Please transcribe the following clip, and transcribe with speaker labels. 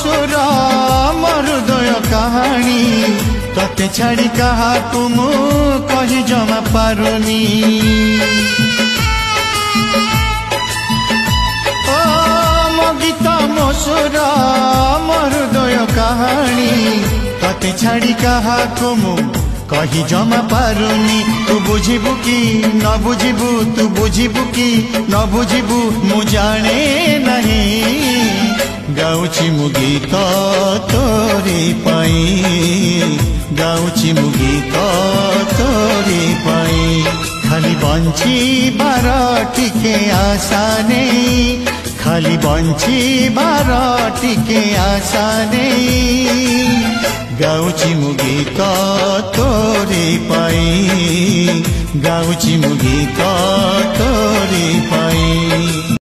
Speaker 1: सुर मोर हृदय कहानी तते छाड़ी कहा तुमु कही जमा पारुनी ओ मो गीत मो सुर मोर हृदय कहानी तते छाड़ी कहा तुमु कही जमा पारुनी तू बुझिबु कि न बुझिबु तू बुझिबु कि न बुझिबु मु जाने नहीं गाउछि मु गीत तोरी पाई गाउछि मु गीत तोरी पाई खाली बंचिबार टिके आशा नहीं खाली बंचिबार टिके आशा नहीं गाउछि मु गीत तोरी पाई गाउछि मु गीत तोरी पाई।